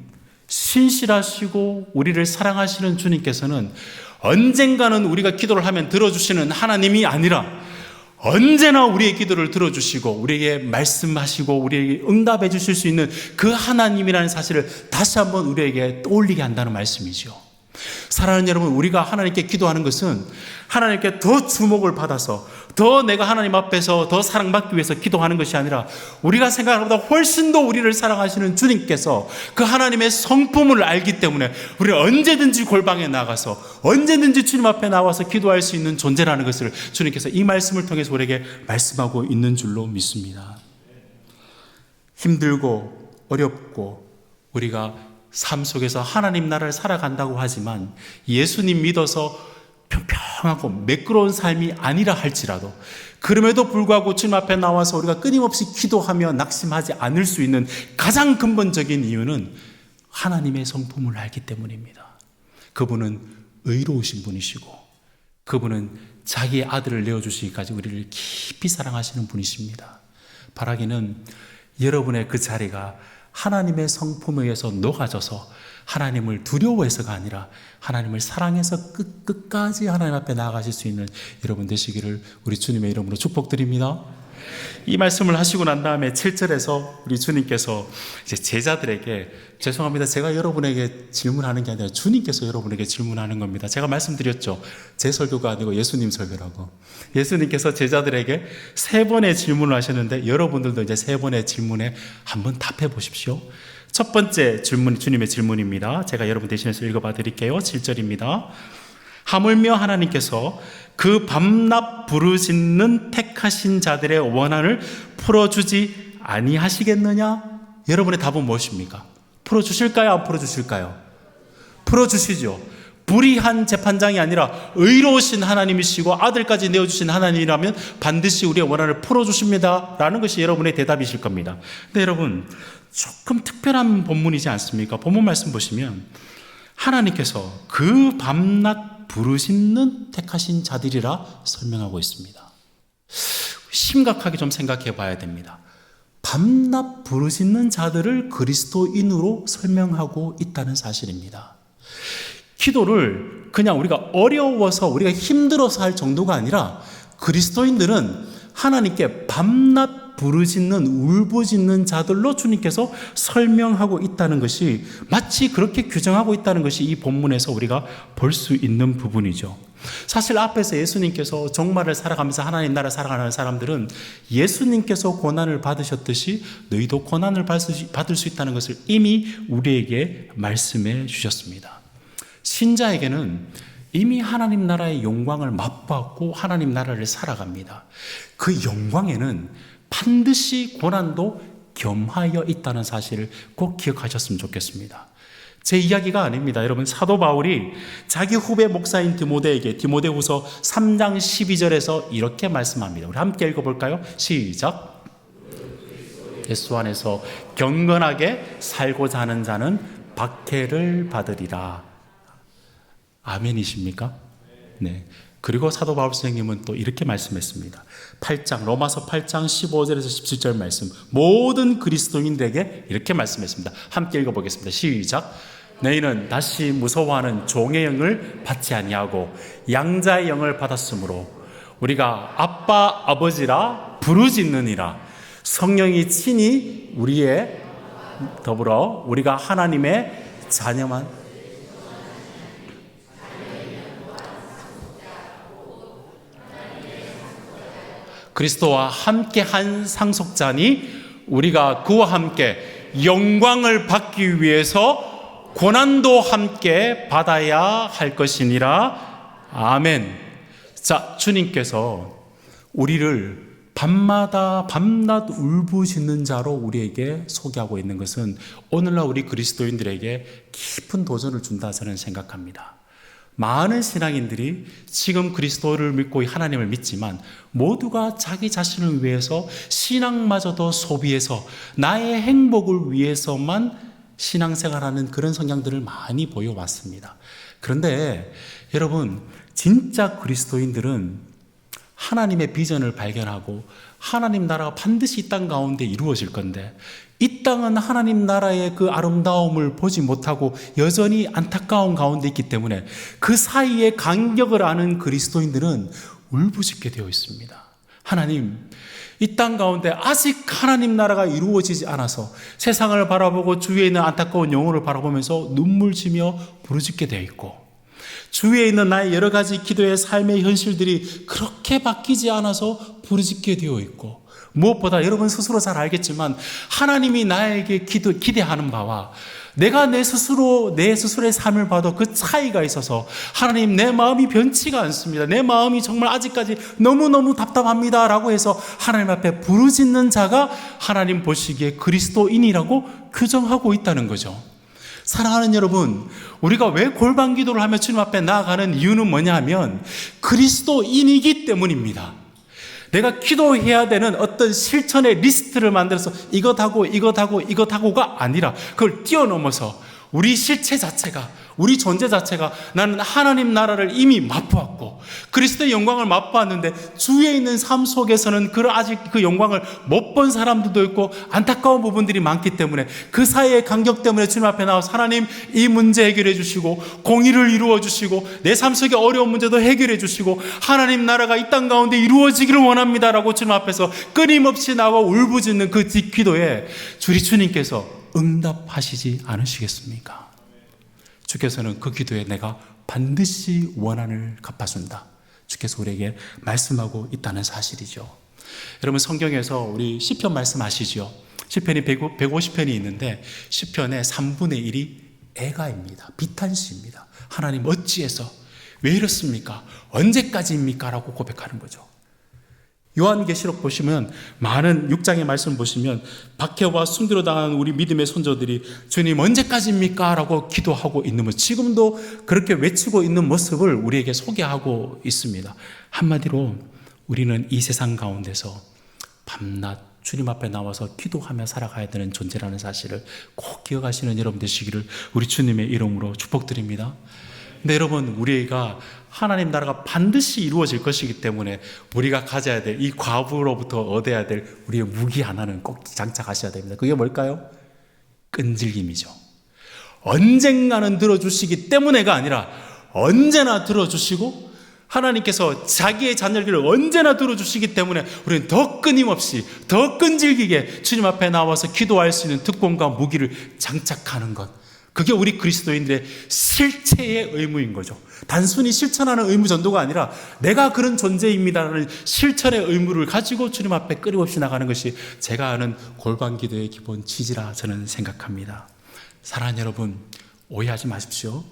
신실하시고 우리를 사랑하시는 주님께서는 언젠가는 우리가 기도를 하면 들어주시는 하나님이 아니라 언제나 우리의 기도를 들어주시고 우리에게 말씀하시고 우리에게 응답해 주실 수 있는 그 하나님이라는 사실을 다시 한번 우리에게 떠올리게 한다는 말씀이죠. 사랑하는 여러분, 우리가 하나님께 기도하는 것은 하나님께 더 주목을 받아서 더 내가 하나님 앞에서 더 사랑받기 위해서 기도하는 것이 아니라, 우리가 생각하는 것보다 훨씬 더 우리를 사랑하시는 주님께서 그 하나님의 성품을 알기 때문에 우리는 언제든지 골방에 나가서 언제든지 주님 앞에 나와서 기도할 수 있는 존재라는 것을 주님께서 이 말씀을 통해서 우리에게 말씀하고 있는 줄로 믿습니다. 힘들고 어렵고 우리가 삶 속에서 하나님 나라를 살아간다고 하지만 예수님 믿어서 평평하고 매끄러운 삶이 아니라 할지라도, 그럼에도 불구하고 주님 앞에 나와서 우리가 끊임없이 기도하며 낙심하지 않을 수 있는 가장 근본적인 이유는 하나님의 성품을 알기 때문입니다. 그분은 의로우신 분이시고 그분은 자기의 아들을 내어주시기까지 우리를 깊이 사랑하시는 분이십니다. 바라기는 여러분의 그 자리가 하나님의 성품에 의해서 녹아져서 하나님을 두려워해서가 아니라 하나님을 사랑해서 끝까지 하나님 앞에 나아가실 수 있는 여러분 되시기를 우리 주님의 이름으로 축복드립니다. 이 말씀을 하시고 난 다음에 7절에서 우리 주님께서 이제 제자들에게, 죄송합니다, 제가 여러분에게 질문하는 게 아니라 주님께서 여러분에게 질문하는 겁니다. 제가 말씀드렸죠, 제 설교가 아니고 예수님 설교라고. 예수님께서 제자들에게 3번의 질문을 하셨는데 여러분들도 이제 3번의 질문에 한번 답해 보십시오. 첫 번째 질문, 주님의 질문입니다. 제가 여러분 대신해서 읽어봐 드릴게요. 7절입니다. 하물며 하나님께서 그 밤낮 부르짖는 택하신 자들의 원한을 풀어주지 아니하시겠느냐? 여러분의 답은 무엇입니까? 풀어주실까요? 안 풀어주실까요? 풀어주시죠. 불의한 재판장이 아니라 의로우신 하나님이시고 아들까지 내어주신 하나님이라면 반드시 우리의 원한을 풀어주십니다 라는 것이 여러분의 대답이실 겁니다. 근데 여러분, 조금 특별한 본문이지 않습니까? 본문 말씀 보시면 하나님께서 그 밤낮 부르짖는 택하신 자들이라 설명하고 있습니다. 심각하게 좀 생각해 봐야 됩니다. 밤낮 부르짖는 자들을 그리스도인으로 설명하고 있다는 사실입니다. 기도를 그냥 우리가 어려워서 우리가 힘들어서 할 정도가 아니라 그리스도인들은 하나님께 밤낮 부르짖는 울부짖는 자들로 주님께서 설명하고 있다는 것이 마치 그렇게 규정하고 있다는 것이 이 본문에서 우리가 볼 수 있는 부분이죠. 사실 앞에서 예수님께서 종말을 살아가면서 하나님 나라 살아가는 사람들은 예수님께서 고난을 받으셨듯이 너희도 고난을 받을 수 있다는 것을 이미 우리에게 말씀해 주셨습니다. 신자에게는 이미 하나님 나라의 영광을 맛보았고 하나님 나라를 살아갑니다. 그 영광에는 반드시 고난도 겸하여 있다는 사실을 꼭 기억하셨으면 좋겠습니다. 제 이야기가 아닙니다. 여러분, 사도 바울이 자기 후배 목사인 디모데에게 디모데후서 3장 12절에서 이렇게 말씀합니다. 우리 함께 읽어볼까요? 시작. 예수 안에서 경건하게 살고자 하는 자는 박해를 받으리라. 아멘이십니까? 네. 그리고 사도 바울 선생님은 또 이렇게 말씀했습니다. 로마서 8장 15절에서 17절 말씀, 모든 그리스도인들에게 이렇게 말씀했습니다. 함께 읽어보겠습니다. 시작. 너희는 다시 무서워하는 종의 영을 받지 아니하고 양자의 영을 받았으므로 우리가 아빠 아버지라 부르짖느니라. 성령이 친히 우리의 더불어 우리가 하나님의 자녀만 그리스도와 함께한 상속자니 우리가 그와 함께 영광을 받기 위해서 고난도 함께 받아야 할 것이니라. 아멘. 자, 주님께서 우리를 밤마다 밤낮 울부짖는 자로 우리에게 소개하고 있는 것은 오늘날 우리 그리스도인들에게 깊은 도전을 준다 저는 생각합니다. 많은 신앙인들이 지금 그리스도를 믿고 하나님을 믿지만 모두가 자기 자신을 위해서 신앙마저도 소비해서 나의 행복을 위해서만 신앙생활하는 그런 성향들을 많이 보여왔습니다. 그런데 여러분, 진짜 그리스도인들은 하나님의 비전을 발견하고 하나님 나라가 반드시 이 땅 가운데 이루어질 건데 이 땅은 하나님 나라의 그 아름다움을 보지 못하고 여전히 안타까운 가운데 있기 때문에 그 사이에 간격을 아는 그리스도인들은 울부짖게 되어 있습니다. 하나님, 이 땅 가운데 아직 하나님 나라가 이루어지지 않아서 세상을 바라보고 주위에 있는 안타까운 영혼을 바라보면서 눈물지며 부르짖게 되어 있고 주위에 있는 나의 여러 가지 기도의 삶의 현실들이 그렇게 바뀌지 않아서 부르짖게 되어 있고 무엇보다 여러분 스스로 잘 알겠지만 하나님이 나에게 기대하는 바와 내가 내 스스로의 삶을 봐도 그 차이가 있어서 하나님 내 마음이 변치가 않습니다. 내 마음이 정말 아직까지 너무너무 답답합니다 라고 해서 하나님 앞에 부르짖는 자가 하나님 보시기에 그리스도인이라고 규정하고 있다는 거죠. 사랑하는 여러분, 우리가 왜 골방 기도를 하며 주님 앞에 나아가는 이유는 뭐냐 하면 그리스도인이기 때문입니다. 내가 기도해야 되는 어떤 실천의 리스트를 만들어서 이것하고가 아니라 그걸 뛰어넘어서 우리 실체 자체가, 우리 존재 자체가 나는 하나님 나라를 이미 맛보았고 그리스도의 영광을 맛보았는데 주위에 있는 삶 속에서는 아직 그 영광을 못 본 사람들도 있고 안타까운 부분들이 많기 때문에 그 사이의 간격 때문에 주님 앞에 나와서 하나님 이 문제 해결해 주시고 공의를 이루어 주시고 내 삶 속의 어려운 문제도 해결해 주시고 하나님 나라가 이 땅 가운데 이루어지기를 원합니다라고 주님 앞에서 끊임없이 나와 울부짖는 그 기도에 주님께서 응답하시지 않으시겠습니까? 주께서는 그 기도에 내가 반드시 원한을 갚아준다. 주께서 우리에게 말씀하고 있다는 사실이죠. 여러분, 성경에서 우리 시편 말씀하시죠. 시편이 150편이 있는데 시편의 3분의 1이 애가입니다. 비탄시입니다. 하나님 어찌해서 왜 이렇습니까? 언제까지입니까? 라고 고백하는 거죠. 요한계시록 보시면 많은 6장의 말씀 보시면 박해와 순교로 당한 우리 믿음의 손자들이 주님 언제까지입니까? 라고 기도하고 있는 모습, 지금도 그렇게 외치고 있는 모습을 우리에게 소개하고 있습니다. 한마디로 우리는 이 세상 가운데서 밤낮 주님 앞에 나와서 기도하며 살아가야 되는 존재라는 사실을 꼭 기억하시는 여러분 되시기를 우리 주님의 이름으로 축복드립니다. 근데 여러분, 우리가 하나님 나라가 반드시 이루어질 것이기 때문에 우리가 가져야 될 이 과부로부터 얻어야 될 우리의 무기 하나는 꼭 장착하셔야 됩니다. 그게 뭘까요? 끈질김이죠. 언젠가는 들어주시기 때문에가 아니라 언제나 들어주시고 하나님께서 자기의 자녀들을 언제나 들어주시기 때문에 우리는 더 끊임없이 더 끈질기게 주님 앞에 나와서 기도할 수 있는 특권과 무기를 장착하는 것, 그게 우리 그리스도인들의 실체의 의무인 거죠. 단순히 실천하는 의무 전도가 아니라 내가 그런 존재입니다라는 실천의 의무를 가지고 주님 앞에 끊임없이 나가는 것이 제가 아는 골방 기도의 기본 취지라 저는 생각합니다. 사랑하는 여러분, 오해하지 마십시오.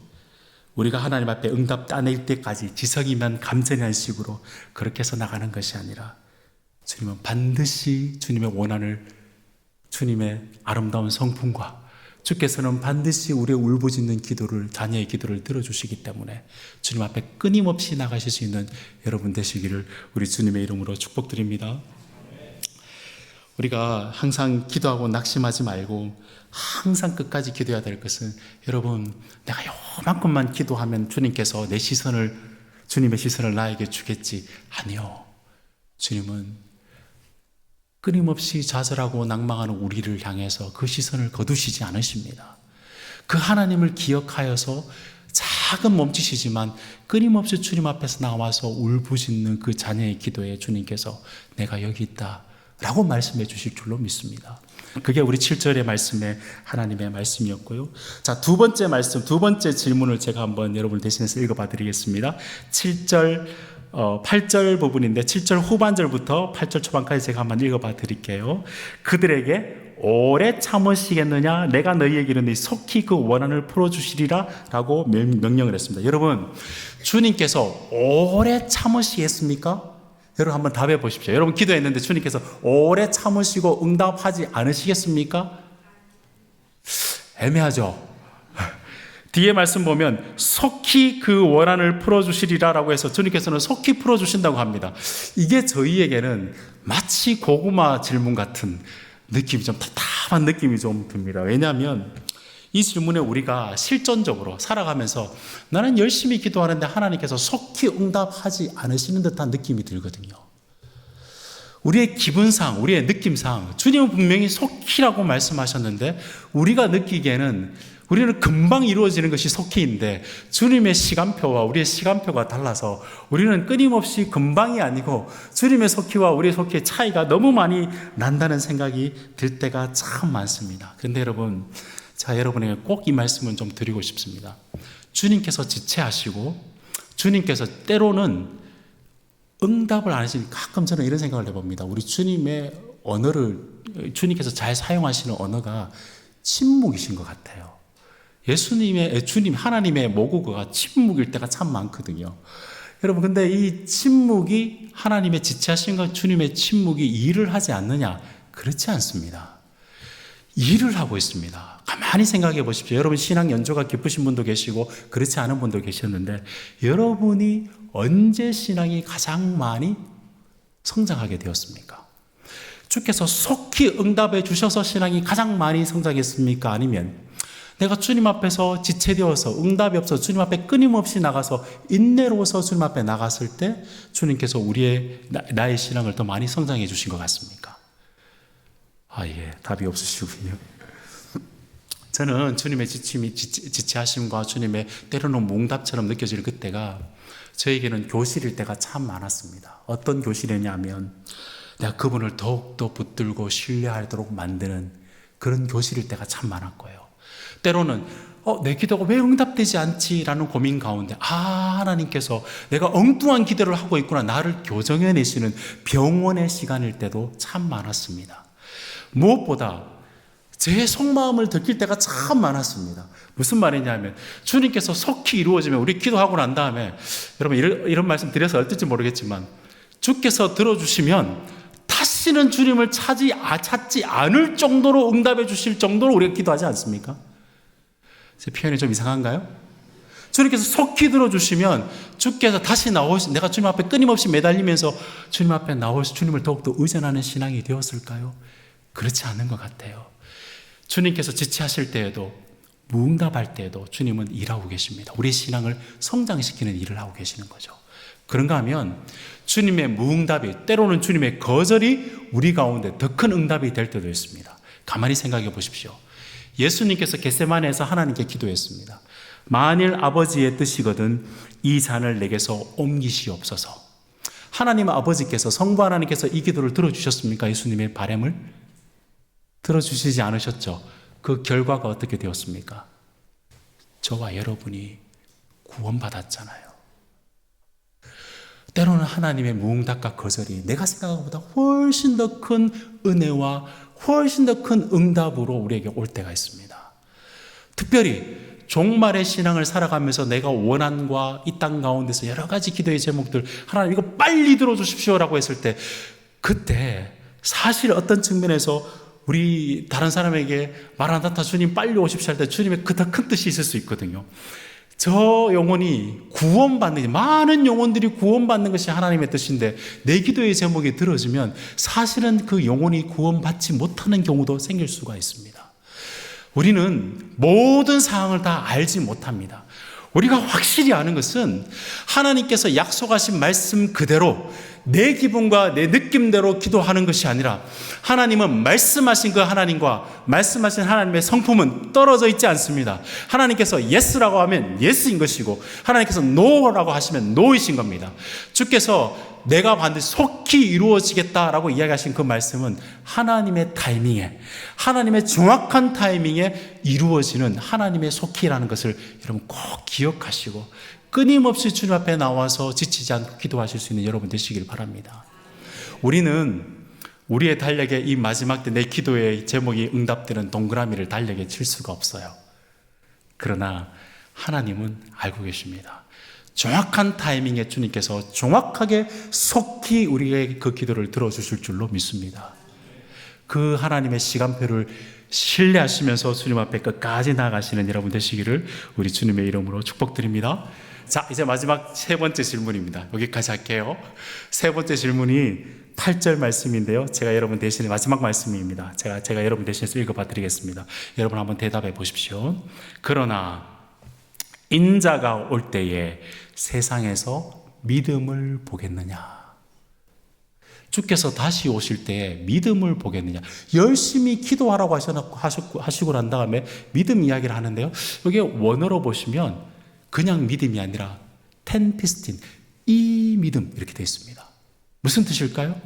우리가 하나님 앞에 응답 따낼 때까지 지성이면 감전이라는 식으로 그렇게 해서 나가는 것이 아니라 주님은 반드시 주님의 원한을, 주님의 아름다운 성품과 주께서는 반드시 우리의 울부짖는 기도를, 자녀의 기도를 들어주시기 때문에 주님 앞에 끊임없이 나가실 수 있는 여러분 되시기를 우리 주님의 이름으로 축복드립니다. 우리가 항상 기도하고 낙심하지 말고 항상 끝까지 기도해야 될 것은, 여러분, 내가 요만큼만 기도하면 주님께서 내 시선을, 주님의 시선을 나에게 주겠지. 아니요. 주님은 끊임없이 좌절하고 낭망하는 우리를 향해서 그 시선을 거두시지 않으십니다. 그 하나님을 기억하여서 작은 몸짓이지만 끊임없이 주님 앞에서 나와서 울부짖는 그 자녀의 기도에 주님께서 내가 여기 있다 라고 말씀해 주실 줄로 믿습니다. 그게 우리 7절의 말씀에 하나님의 말씀이었고요. 자, 두 번째 말씀, 두 번째 질문을 제가 한번 여러분을 대신해서 읽어봐 드리겠습니다. 8절 부분인데 7절 후반절부터 8절 초반까지 제가 한번 읽어봐 드릴게요. 그들에게 오래 참으시겠느냐? 내가 너희에게 이르노니 속히 그 원한을 풀어주시리라 라고 명령을 했습니다. 여러분, 주님께서 오래 참으시겠습니까? 여러분 한번 답해 보십시오. 여러분 기도했는데 주님께서 오래 참으시고 응답하지 않으시겠습니까? 애매하죠. 뒤에 말씀 보면 속히 그 원한을 풀어주시리라 라고 해서 주님께서는 속히 풀어주신다고 합니다. 이게 저희에게는 마치 고구마 질문 같은 느낌이, 좀 답답한 느낌이 좀 듭니다. 왜냐하면 이 질문에 우리가 실전적으로 살아가면서 나는 열심히 기도하는데 하나님께서 속히 응답하지 않으시는 듯한 느낌이 들거든요. 우리의 기분상, 우리의 느낌상 주님은 분명히 속히라고 말씀하셨는데 우리가 느끼기에는 우리는 금방 이루어지는 것이 속히인데 주님의 시간표와 우리의 시간표가 달라서 우리는 끊임없이 금방이 아니고 주님의 속히와 우리의 속히의 차이가 너무 많이 난다는 생각이 들 때가 참 많습니다. 그런데 여러분, 자, 여러분에게 꼭 이 말씀은 좀 드리고 싶습니다. 주님께서 지체하시고 주님께서 때로는 응답을 안 하시니 가끔 저는 이런 생각을 해봅니다. 우리 주님의 언어를, 주님께서 잘 사용하시는 언어가 침묵이신 것 같아요. 주님, 하나님의 모국어가 침묵일 때가 참 많거든요. 여러분, 근데 이 침묵이 하나님의 지체하신 것, 주님의 침묵이 일을 하지 않느냐? 그렇지 않습니다. 일을 하고 있습니다. 가만히 생각해 보십시오. 여러분 신앙 연조가 깊으신 분도 계시고 그렇지 않은 분도 계셨는데 여러분이 언제 신앙이 가장 많이 성장하게 되었습니까? 주께서 속히 응답해 주셔서 신앙이 가장 많이 성장했습니까? 아니면 내가 주님 앞에서 지체되어서 응답이 없어서 주님 앞에 끊임없이 나가서 인내로워서 주님 앞에 나갔을 때 주님께서 나의 신앙을 더 많이 성장해 주신 것 같습니까? 예, 답이 없으시군요. 저는 주님의 지체하심과 주님의 때로는 몽답처럼 느껴지는 그때가 저에게는 교실일 때가 참 많았습니다. 어떤 교실이냐면 내가 그분을 더욱더 붙들고 신뢰하도록 만드는 그런 교실일 때가 참 많았고요. 때로는 내 기도가 왜 응답되지 않지라는 고민 가운데 하나님께서 내가 엉뚱한 기도를 하고 있구나 나를 교정해내시는 병원의 시간일 때도 참 많았습니다. 무엇보다 제 속마음을 들킬 때가 참 많았습니다. 무슨 말이냐면 주님께서 속히 이루어지면 우리 기도하고 난 다음에 여러분 이런 말씀 드려서 어떨지 모르겠지만 주께서 들어주시면 다시는 주님을 찾지 않을 정도로 응답해 주실 정도로 우리가 기도하지 않습니까? 제 표현이 좀 이상한가요? 주님께서 속히 들어주시면 주께서 다시 내가 주님 앞에 끊임없이 매달리면서 주님 앞에 나오시 주님을 더욱더 의존하는 신앙이 되었을까요? 그렇지 않은 것 같아요. 주님께서 지체하실 때에도 무응답할 때에도 주님은 일하고 계십니다. 우리의 신앙을 성장시키는 일을 하고 계시는 거죠. 그런가 하면 주님의 무응답이, 때로는 주님의 거절이 우리 가운데 더 큰 응답이 될 때도 있습니다. 가만히 생각해 보십시오. 예수님께서 겟세마네에서 하나님께 기도했습니다. 만일 아버지의 뜻이거든 이 잔을 내게서 옮기시옵소서. 하나님 아버지께서, 성부 하나님께서 이 기도를 들어주셨습니까? 예수님의 바람을 들어주시지 않으셨죠. 그 결과가 어떻게 되었습니까? 저와 여러분이 구원받았잖아요. 때로는 하나님의 무응답과 거절이 내가 생각한 것보다 훨씬 더 큰 은혜와 훨씬 더 큰 응답으로 우리에게 올 때가 있습니다. 특별히 종말의 신앙을 살아가면서 내가 원한과 이 땅 가운데서 여러 가지 기도의 제목들, 하나님 이거 빨리 들어주십시오라고 했을 때, 그때 사실 어떤 측면에서 우리 다른 사람에게 마라나타 주님 빨리 오십시오 할 때 주님의 그 더 큰 뜻이 있을 수 있거든요. 저 영혼이 구원받는, 많은 영혼들이 구원받는 것이 하나님의 뜻인데 내 기도의 제목이 들어지면 사실은 그 영혼이 구원받지 못하는 경우도 생길 수가 있습니다. 우리는 모든 상황을 다 알지 못합니다. 우리가 확실히 아는 것은 하나님께서 약속하신 말씀 그대로 내 기분과 내 느낌대로 기도하는 것이 아니라 하나님은 말씀하신 그 하나님과 말씀하신 하나님의 성품은 떨어져 있지 않습니다. 하나님께서 yes라고 하면 yes인 것이고 하나님께서 no라고 하시면 no이신 겁니다. 주께서 내가 반드시 속히 이루어지겠다라고 이야기하신 그 말씀은 하나님의 타이밍에, 하나님의 정확한 타이밍에 이루어지는 하나님의 속히라는 것을 여러분 꼭 기억하시고 끊임없이 주님 앞에 나와서 지치지 않고 기도하실 수 있는 여러분 되시길 바랍니다. 우리는 우리의 달력에 이 마지막 때 내 기도의 제목이 응답되는 동그라미를 달력에 칠 수가 없어요. 그러나 하나님은 알고 계십니다. 정확한 타이밍에 주님께서 정확하게 속히 우리의 그 기도를 들어주실 줄로 믿습니다. 그 하나님의 시간표를 신뢰하시면서 주님 앞에 끝까지 나아가시는 여러분 되시기를 우리 주님의 이름으로 축복드립니다. 자, 이제 마지막 세 번째 질문입니다. 여기까지 할게요. 세 번째 질문이 8절 말씀인데요. 제가 여러분 대신에 마지막 말씀입니다. 제가 여러분 대신해서 읽어봐 드리겠습니다. 여러분 한번 대답해 보십시오. 그러나 인자가 올 때에 세상에서 믿음을 보겠느냐? 주께서 다시 오실 때에 믿음을 보겠느냐? 열심히 기도하라고 하시고 난 다음에 믿음 이야기를 하는데요. 여기 원어로 보시면 그냥 믿음이 아니라 텐피스틴, 이 믿음 이렇게 되어 있습니다. 무슨 뜻일까요?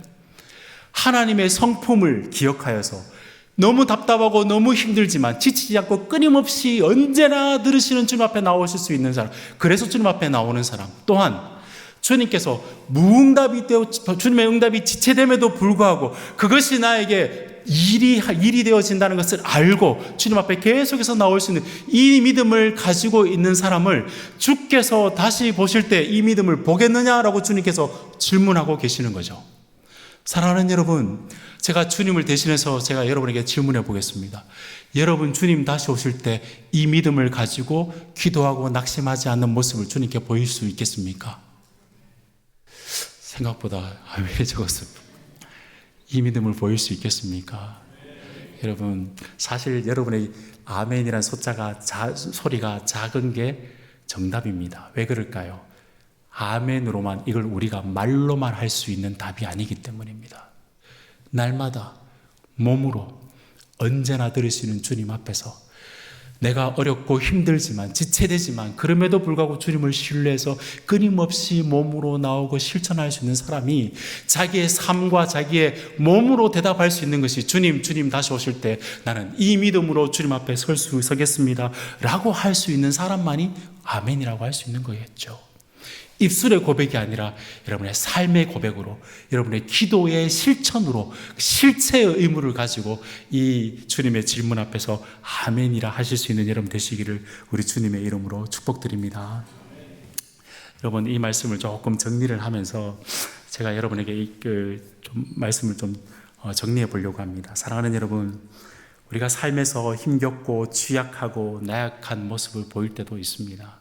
하나님의 성품을 기억하여서 너무 답답하고 너무 힘들지만 지치지 않고 끊임없이 언제나 들으시는 주님 앞에 나오실 수 있는 사람, 그래서 주님 앞에 나오는 사람, 또한 주님께서 무응답이 되어 주님의 응답이 지체됨에도 불구하고 그것이 나에게 일이 되어진다는 것을 알고 주님 앞에 계속해서 나올 수 있는 이 믿음을 가지고 있는 사람을 주께서 다시 보실 때 이 믿음을 보겠느냐라고 주님께서 질문하고 계시는 거죠. 사랑하는 여러분, 제가 주님을 대신해서 제가 여러분에게 질문해 보겠습니다. 여러분 주님 다시 오실 때 이 믿음을 가지고 기도하고 낙심하지 않는 모습을 주님께 보일 수 있겠습니까? 생각보다 왜 적었어요? 이 믿음을 보일 수 있겠습니까? 여러분, 사실 여러분의 아멘이라는 소리가 작은 게 정답입니다. 왜 그럴까요? 아멘으로만 이걸 우리가 말로만 할 수 있는 답이 아니기 때문입니다. 날마다 몸으로 언제나 들을 수 있는 주님 앞에서 내가 어렵고 힘들지만 지체되지만 그럼에도 불구하고 주님을 신뢰해서 끊임없이 몸으로 나오고 실천할 수 있는 사람이 자기의 삶과 자기의 몸으로 대답할 수 있는 것이 주님 다시 오실 때 나는 이 믿음으로 주님 앞에 서겠습니다 라고 할 수 있는 사람만이 아멘이라고 할 수 있는 거겠죠. 입술의 고백이 아니라 여러분의 삶의 고백으로, 여러분의 기도의 실천으로 실체의 의무를 가지고 이 주님의 질문 앞에서 아멘이라 하실 수 있는 여러분 되시기를 우리 주님의 이름으로 축복드립니다. 여러분, 이 말씀을 조금 정리를 하면서 제가 여러분에게 좀 말씀을 좀 정리해 보려고 합니다. 사랑하는 여러분, 우리가 삶에서 힘겹고 취약하고 나약한 모습을 보일 때도 있습니다.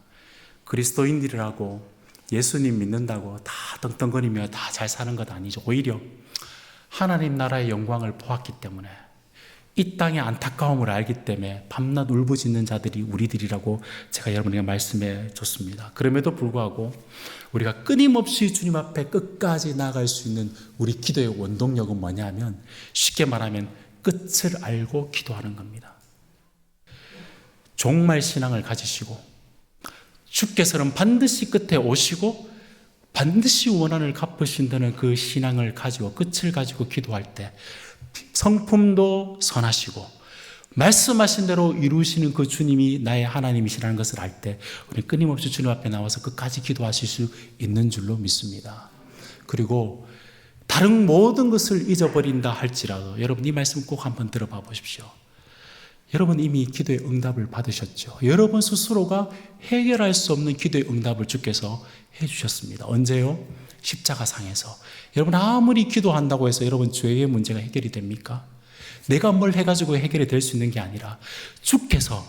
그리스도인들이라고 예수님 믿는다고 다 떵떵거리며 다 잘 사는 것 아니죠. 오히려 하나님 나라의 영광을 보았기 때문에, 이 땅의 안타까움을 알기 때문에 밤낮 울부짖는 자들이 우리들이라고 제가 여러분에게 말씀해 줬습니다. 그럼에도 불구하고 우리가 끊임없이 주님 앞에 끝까지 나아갈 수 있는 우리 기도의 원동력은 뭐냐면, 쉽게 말하면 끝을 알고 기도하는 겁니다. 종말 신앙을 가지시고 주께서는 반드시 끝에 오시고 반드시 원한을 갚으신다는 그 신앙을 가지고 끝을 가지고 기도할 때 성품도 선하시고 말씀하신 대로 이루시는 그 주님이 나의 하나님이시라는 것을 알 때 우리 끊임없이 주님 앞에 나와서 끝까지 기도하실 수 있는 줄로 믿습니다. 그리고 다른 모든 것을 잊어버린다 할지라도 여러분 이 말씀 꼭 한번 들어봐 보십시오. 여러분 이미 기도의 응답을 받으셨죠. 여러분 스스로가 해결할 수 없는 기도의 응답을 주께서 해주셨습니다. 언제요? 십자가상에서. 여러분 아무리 기도한다고 해서 여러분 죄의 문제가 해결이 됩니까? 내가 뭘 해가지고 해결이 될 수 있는 게 아니라 주께서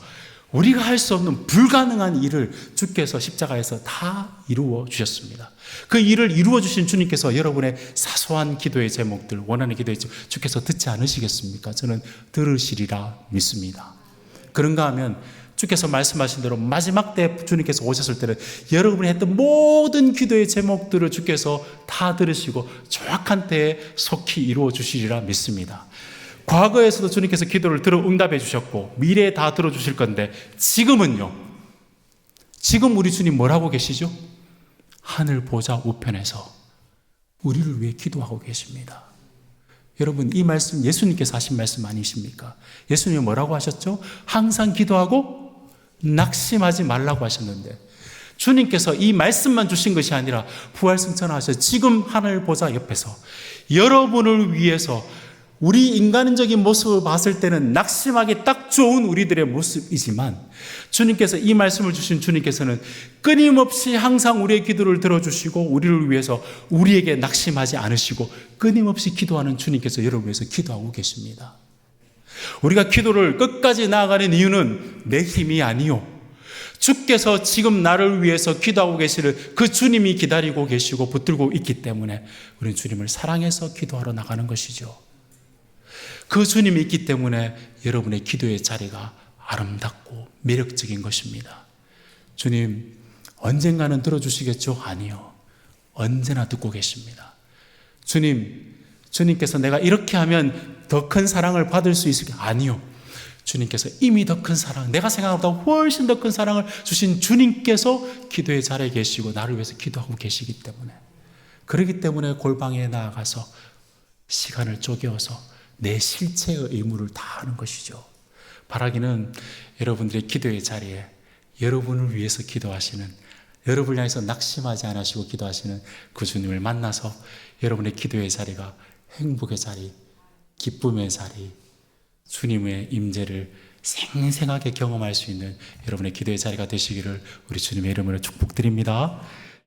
우리가 할 수 없는 불가능한 일을 주께서 십자가에서 다 이루어 주셨습니다. 그 일을 이루어 주신 주님께서 여러분의 사소한 기도의 제목들, 원하는 기도의 제목 주께서 듣지 않으시겠습니까? 저는 들으시리라 믿습니다. 그런가 하면 주께서 말씀하신 대로 마지막 때 주님께서 오셨을 때는 여러분이 했던 모든 기도의 제목들을 주께서 다 들으시고 정확한 때에 속히 이루어 주시리라 믿습니다. 과거에서도 주님께서 기도를 들어 응답해 주셨고 미래에 다 들어주실 건데 지금은요, 지금 우리 주님 뭐라고 계시죠? 하늘 보좌 우편에서 우리를 위해 기도하고 계십니다. 여러분 이 말씀 예수님께서 하신 말씀 아니십니까? 예수님이 뭐라고 하셨죠? 항상 기도하고 낙심하지 말라고 하셨는데 주님께서 이 말씀만 주신 것이 아니라 부활승천하셔서 지금 하늘 보좌 옆에서 여러분을 위해서 우리 인간적인 모습을 봤을 때는 낙심하기 딱 좋은 우리들의 모습이지만 주님께서 이 말씀을 주신 주님께서는 끊임없이 항상 우리의 기도를 들어주시고 우리를 위해서 우리에게 낙심하지 않으시고 끊임없이 기도하는 주님께서 여러분을 위해서 기도하고 계십니다. 우리가 기도를 끝까지 나아가는 이유는 내 힘이 아니요, 주께서 지금 나를 위해서 기도하고 계시는 그 주님이 기다리고 계시고 붙들고 있기 때문에 우리는 주님을 사랑해서 기도하러 나가는 것이죠. 그 주님이 있기 때문에 여러분의 기도의 자리가 아름답고 매력적인 것입니다. 주님 언젠가는 들어주시겠죠? 아니요, 언제나 듣고 계십니다. 주님께서 내가 이렇게 하면 더 큰 사랑을 받을 수 있을까? 아니요, 주님께서 이미 더 큰 사랑, 내가 생각보다 훨씬 더 큰 사랑을 주신 주님께서 기도의 자리에 계시고 나를 위해서 기도하고 계시기 때문에, 그렇기 때문에 골방에 나아가서 시간을 쪼개어서 내 실체의 의무를 다하는 것이죠. 바라기는 여러분들의 기도의 자리에 여러분을 위해서 기도하시는, 여러분을 향해서 낙심하지 않으시고 기도하시는 그 주님을 만나서 여러분의 기도의 자리가 행복의 자리, 기쁨의 자리, 주님의 임재를 생생하게 경험할 수 있는 여러분의 기도의 자리가 되시기를 우리 주님의 이름으로 축복드립니다.